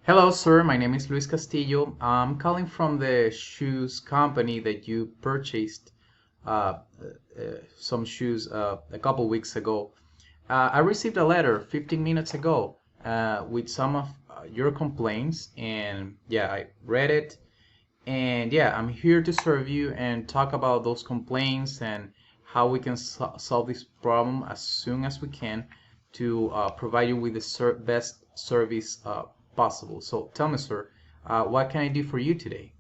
Hello, sir. My name is Luis Castillo. I'm calling from the shoes company that you purchased some shoes a couple weeks ago. I received a letter 15 minutes ago with some of your complaints, and yeah, I read it. And yeah, I'm here to serve you and talk about those complaints and how we can solve this problem as soon as we can to provide you with the best service possible. So tell me, sir, what can I do for you today?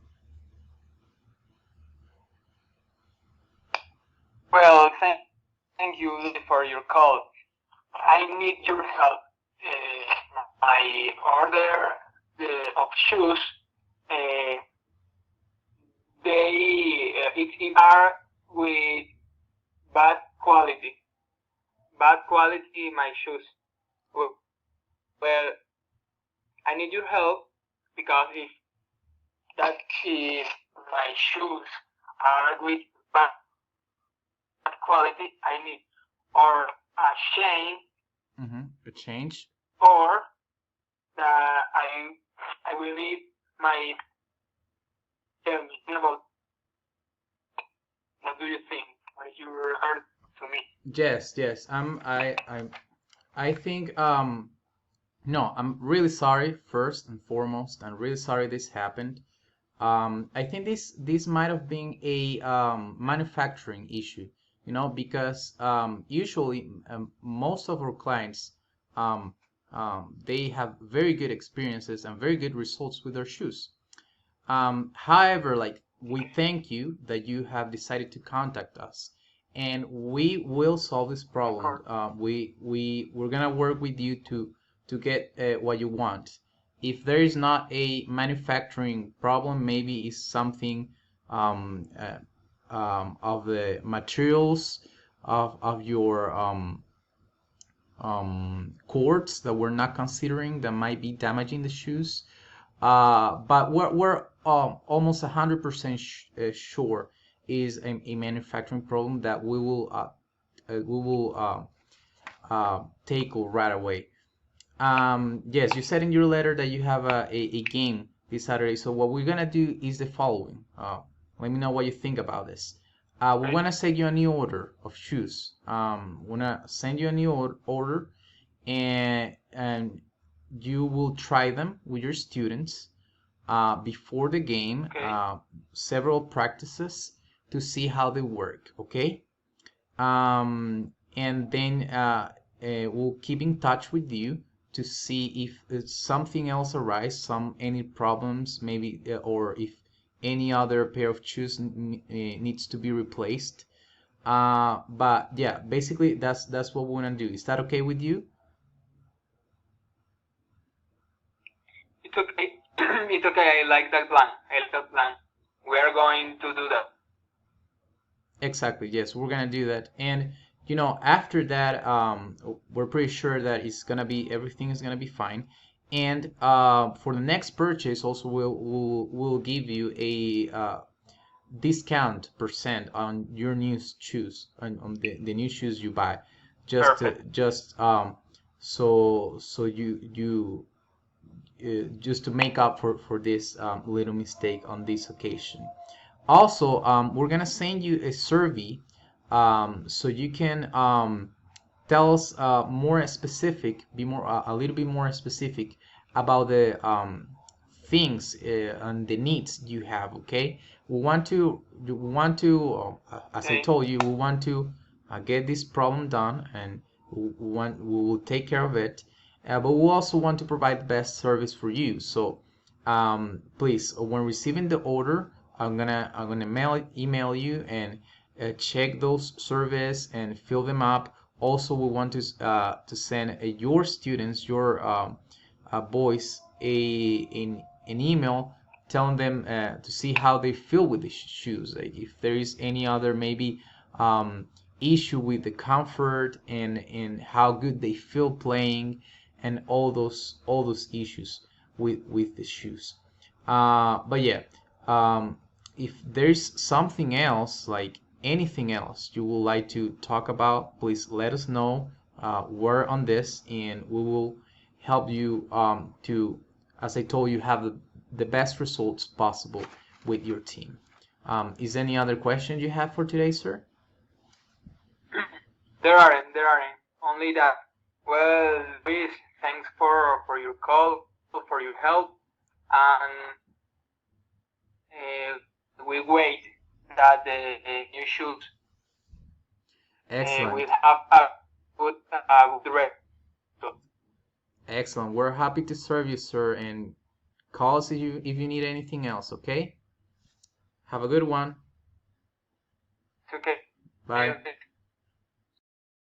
Well, thank you for your call. I need your help. My order of shoes, uh, it are with bad quality. Bad quality my shoes. Well, well, I need your help because if my shoes are with bad quality, I need or a chain A change? or that I will leave my tell me about what do you think? What you heard to me? Yes, yes. I think no, I'm really sorry first and foremost. I'm really sorry this happened. I think this might have been a manufacturing issue, because usually most of our clients um, they have very good experiences and very good results with their shoes. However, like we thank you that you have decided to contact us, and we will solve this Of problem. course. We're gonna work with you to get what you want. If there is not a manufacturing problem, maybe it's something of the materials of your cords that we're not considering that might be damaging the shoes. But we're almost 100% sure is a manufacturing problem that we will tackle right away. Yes, you said in your letter that you have a game this Saturday. So what we're gonna do is the following. Let me know what you think about this. We're Okay. gonna send you a new order of shoes. We're gonna send you a new order, and you will try them with your students before the game, Okay. several practices to see how they work. Okay, and then we'll keep in touch with you to see if something else arises, any problems maybe, or if any other pair of shoes needs to be replaced. But yeah, basically that's what we want to do. Is that okay with you? It's okay. It's okay. I like that plan. I like that plan. We are going to do that. Exactly. Yes, we're gonna do that. And after that, we're pretty sure that everything is gonna be fine. And for the next purchase, also we'll give you a discount percent on your new shoes, on the new shoes you buy. Perfect. Just so just to make up for this little mistake on this occasion. Also, we're gonna send you a survey, so you can tell us more specific, be more a little bit more specific about the things and the needs you have. Okay, as I Okay. told you, we want to get this problem done, and we will take care of it. But we also want to provide the best service for you. So please, when receiving the order, I'm gonna email you and check those surveys and fill them up. Also, we want to send your students, your boys, an email telling them to see how they feel with the shoes. Like if there is any other maybe um, issue with the comfort and how good they feel playing, and all those issues with the shoes. But yeah, um, if there's something else, like anything else you would like to talk about, please let us know. We're on this, and we will help you to as I told you, have the best results possible with your team. Is any other question you have for today, sir? There aren't. Only that. Well, Luis, thanks for your call, for your help, and we wait that you should Excellent. will have a good rest. Excellent. We're happy to serve you, sir, and call us if you need anything else, okay? Have a good one. It's okay. Bye.